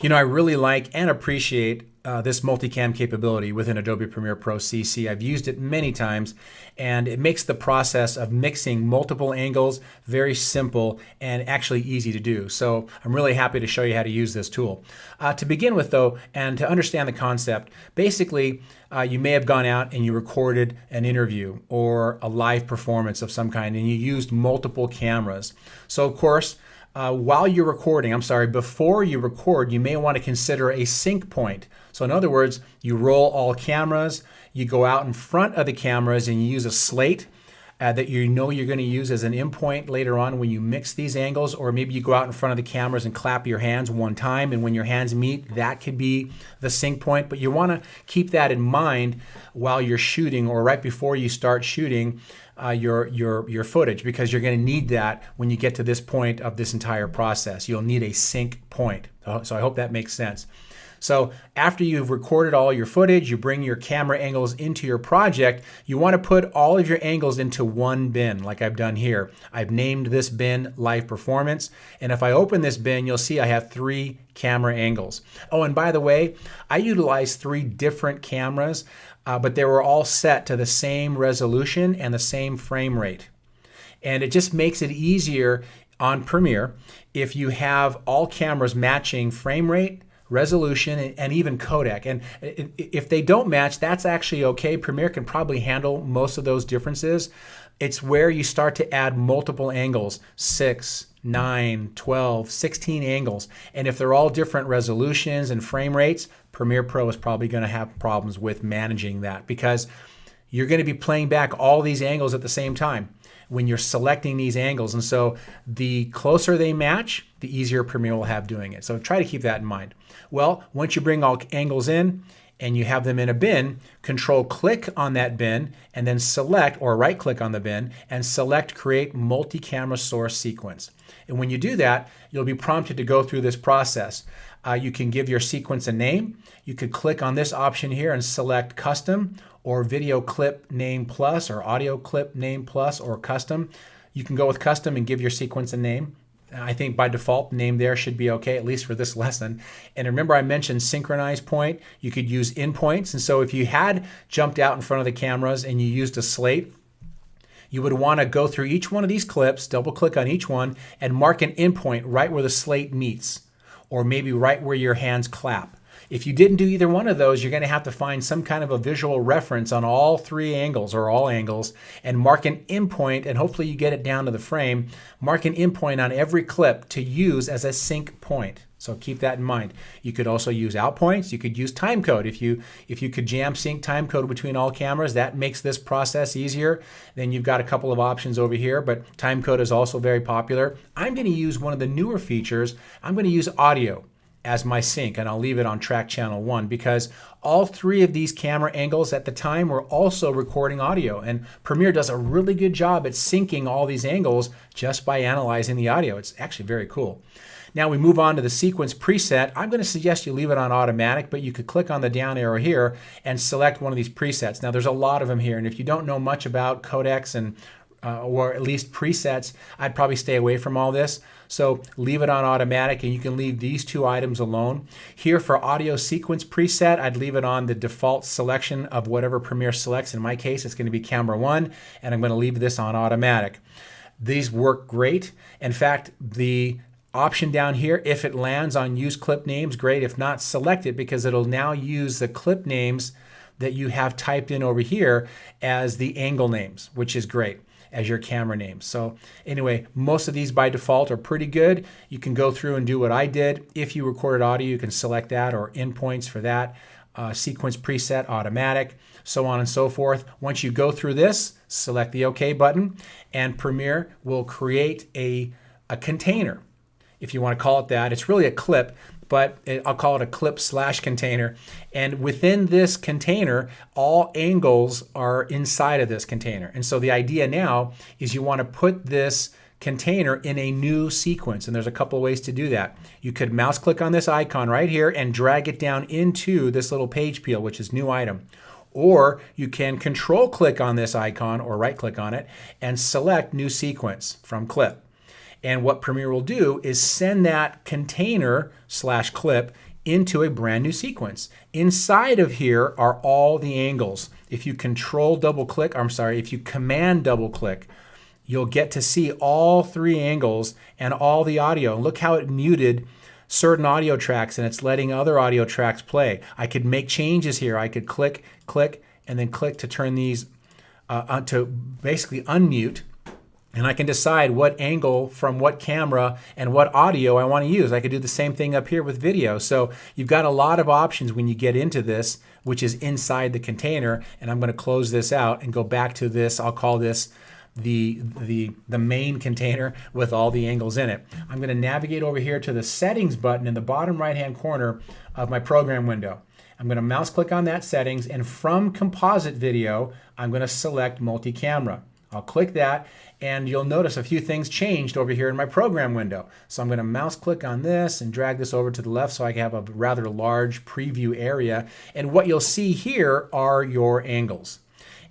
You know, I really like and appreciate this multicam capability within Adobe Premiere Pro CC. I've used it many times, and it makes the process of mixing multiple angles very simple and actually easy to do. So I'm really happy to show you how to use this tool. To begin with though, and to understand the concept, basically you may have gone out and you recorded an interview or a live performance of some kind, and you used multiple cameras. So of course, while you're recording, before you record, you may want to consider a sync point. So in other words, you roll all cameras, you go out in front of the cameras and you use a slate that you know you're going to use as an in point later on when you mix these angles, or maybe you go out in front of the cameras and clap your hands one time, and when your hands meet, that could be the sync point. But you want to keep that in mind while you're shooting or right before you start shooting your footage, because you're going to need that when you get to this point of this entire process. You'll need a sync point. So I hope that makes sense. So after you've recorded all your footage, you bring your camera angles into your project. You want to put all of your angles into one bin like I've done here. I've named this bin Live Performance. And if I open this bin, you'll see I have 3 camera angles. Oh, and by the way, I utilized 3 different cameras, but they were all set to the same resolution and the same frame rate. And it just makes it easier on Premiere if you have all cameras matching frame rate, resolution, and even codec. And if they don't match, that's actually okay. Premiere can probably handle most of those differences. It's where you start to add multiple angles, 6, 9, 12, 16 angles. And if they're all different resolutions and frame rates, Premiere Pro is probably going to have problems with managing that, because you're going to be playing back all these angles at the same time when you're selecting these angles. And so the closer they match, the easier Premiere will have doing it. So try to keep that in mind. Well, once you bring all angles in and you have them in a bin, control click on that bin and then select, or right click on the bin and select Create Multi-Camera Source Sequence. And when you do that, you'll be prompted to go through this process. You can give your sequence a name. You could click on this option here and select Custom, or Video Clip Name Plus, or Audio Clip Name Plus, or Custom. You can go with Custom and give your sequence a name. I think by default, the name there should be okay, at least for this lesson. And remember I mentioned synchronize point. You could use in points. And so if you had jumped out in front of the cameras and you used a slate, you would want to go through each one of these clips, double click on each one, and mark an in point right where the slate meets, or maybe right where your hands clap. If you didn't do either one of those, you're going to have to find some kind of a visual reference on all 3 angles, or all angles, and mark an in point, and hopefully you get it down to the frame. Mark an in point on every clip to use as a sync point. So keep that in mind. You could also use out points. You could use timecode. If you could jam sync timecode between all cameras, that makes this process easier. Then you've got a couple of options over here, but timecode is also very popular. I'm going to use one of the newer features. I'm going to use audio as my sync, and I'll leave it on track channel 1, because all 3 of these camera angles at the time were also recording audio, and Premiere does a really good job at syncing all these angles just by analyzing the audio. It's actually very cool. Now we move on to the sequence preset. I'm going to suggest you leave it on automatic, but you could click on the down arrow here and select one of these presets. Now there's a lot of them here, and if you don't know much about codecs and or at least presets, I'd probably stay away from all this. So leave it on automatic, and you can leave these 2 items alone. Here for audio sequence preset, I'd leave it on the default selection of whatever Premiere selects. In my case, it's going to be camera 1, and I'm going to leave this on automatic. These work great. In fact, the option down here, if it lands on use clip names, great. If not, select it, because it'll now use the clip names that you have typed in over here as the angle names, which is great, as your camera names. So anyway, most of these by default are pretty good. You can go through and do what I did. If you recorded audio, you can select that, or in points for that. Sequence preset, automatic, so on and so forth. Once you go through this, select the OK button, and Premiere will create a container, if you want to call it that. It's really a clip, but I'll call it a clip/container. And within this container, all angles are inside of this container. And so the idea now is you want to put this container in a new sequence. And there's a couple of ways to do that. You could mouse click on this icon right here and drag it down into this little page peel, which is new item. Or you can control click on this icon or right click on it and select new sequence from clip. And what Premiere will do is send that container slash clip into a brand new sequence. Inside of here are all the angles. If you if you command double click, you'll get to see all three angles and all the audio. Look how it muted certain audio tracks and it's letting other audio tracks play. I could make changes here. I could click, and then click to turn these to basically unmute. And I can decide what angle from what camera and what audio I want to use. I could do the same thing up here with video. So you've got a lot of options when you get into this, which is inside the container. And I'm going to close this out and go back to this. I'll call this the main container with all the angles in it. I'm going to navigate over here to the settings button in the bottom right hand corner of my program window. I'm going to mouse click on that settings, and from composite video, I'm going to select multi-camera. I'll click that, and you'll notice a few things changed over here in my program window. So I'm going to mouse click on this and drag this over to the left so I can have a rather large preview area. And what you'll see here are your angles.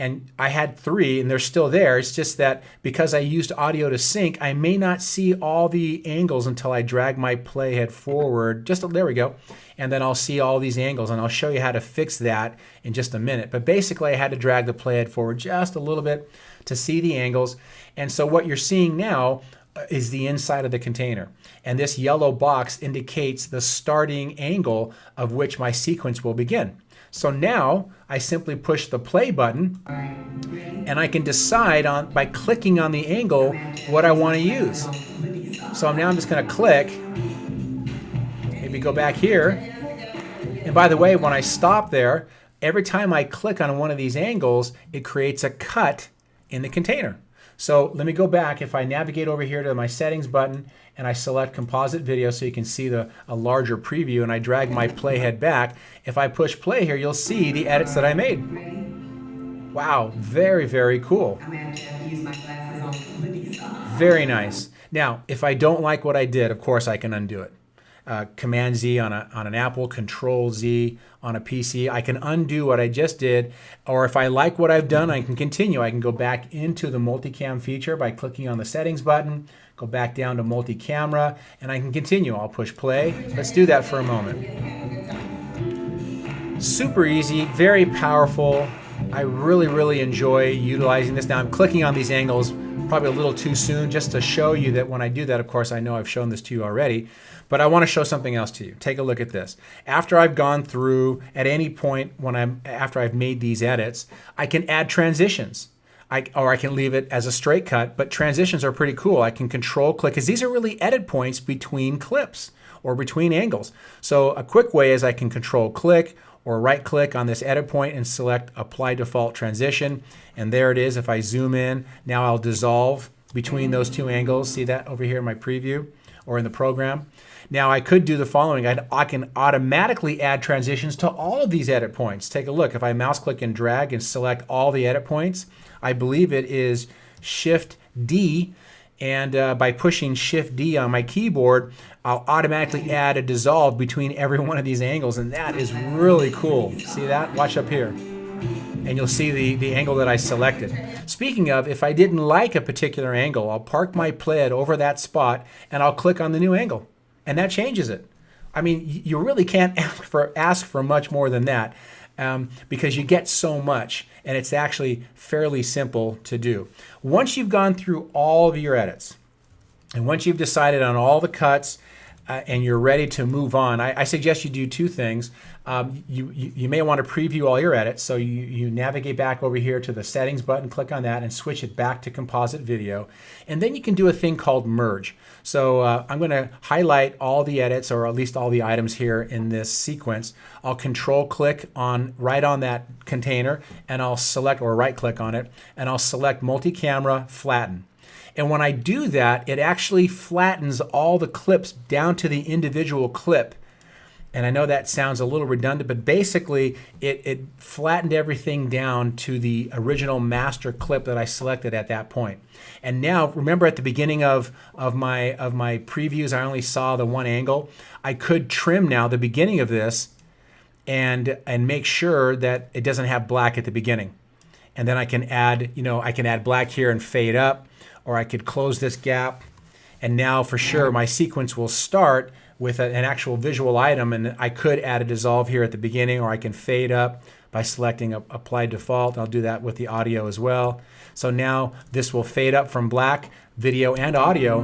And I had 3 and they're still there. It's just that because I used audio to sync, I may not see all the angles until I drag my playhead forward. There we go. And then I'll see all these angles, and I'll show you how to fix that in just a minute. But basically I had to drag the playhead forward just a little bit to see the angles. And so what you're seeing now is the inside of the container. And this yellow box indicates the starting angle of which my sequence will begin. So now I simply push the play button, and I can decide by clicking on the angle what I want to use. So now I'm just going to click, maybe go back here. And by the way, when I stop there, every time I click on one of these angles, it creates a cut in the container. So let me go back. If I navigate over here to my settings button and I select composite video so you can see a larger preview, and I drag my playhead back, if I push play here, you'll see the edits that I made. Wow, very, very cool. Very nice. Now, if I don't like what I did, of course I can undo it. Command Z on an Apple, Control Z on a PC. I can undo what I just did, or if I like what I've done, I can continue. I can go back into the multicam feature by clicking on the settings button, go back down to multi-camera, and I can continue. I'll push play. Let's do that for a moment. Super easy, very powerful. I really, really enjoy utilizing this. Now I'm clicking on these angles probably a little too soon just to show you that when I do that, of course, I know I've shown this to you already, but I want to show something else to you. Take a look at this. After I've gone through, at any point after I've made these edits, I can add transitions. Or I can leave it as a straight cut, but transitions are pretty cool. I can control click, because these are really edit points between clips or between angles. So a quick way is I can control click or right click on this edit point and select apply default transition. And there it is. If I zoom in, now I'll dissolve between those two angles. See that over here in my preview or in the program. Now I could do the following. I can automatically add transitions to all of these edit points. Take a look. If I mouse click and drag and select all the edit points, I believe it is Shift D, and by pushing Shift D on my keyboard, I'll automatically add a dissolve between every one of these angles, and that is really cool. See that? Watch up here. And you'll see the angle that I selected. Speaking of, if I didn't like a particular angle, I'll park my playhead over that spot and I'll click on the new angle, and that changes it. I mean, you really can't ask for much more than that, because you get so much, and it's actually fairly simple to do. Once you've gone through all of your edits, and once you've decided on all the cuts, and you're ready to move on, I suggest you do two things. You may want to preview all your edits, so you navigate back over here to the settings button, click on that, and switch it back to composite video. And then you can do a thing called merge. So I'm going to highlight all the edits, or at least all the items here in this sequence. I'll control click right on that container, and I'll select, or right click on it, and I'll select multi-camera flatten. And when I do that, it actually flattens all the clips down to the individual clip. And I know that sounds a little redundant, but basically it flattened everything down to the original master clip that I selected at that point. And now, remember at the beginning of my previews, I only saw the one angle. I could trim now the beginning of this and make sure that it doesn't have black at the beginning. And then I can add, I can add black here and fade up, or I could close this gap And now for sure my sequence will start with an actual visual item, and I could add a dissolve here at the beginning, or I can fade up by selecting apply default. I'll do that with the audio as well. So now this will fade up from black, video and audio,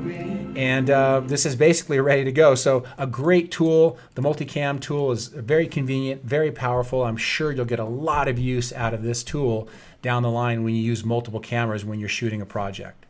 and this is basically ready to go. So a great tool. The Multicam tool is very convenient, very powerful. I'm sure you'll get a lot of use out of this tool down the line when you use multiple cameras when you're shooting a project.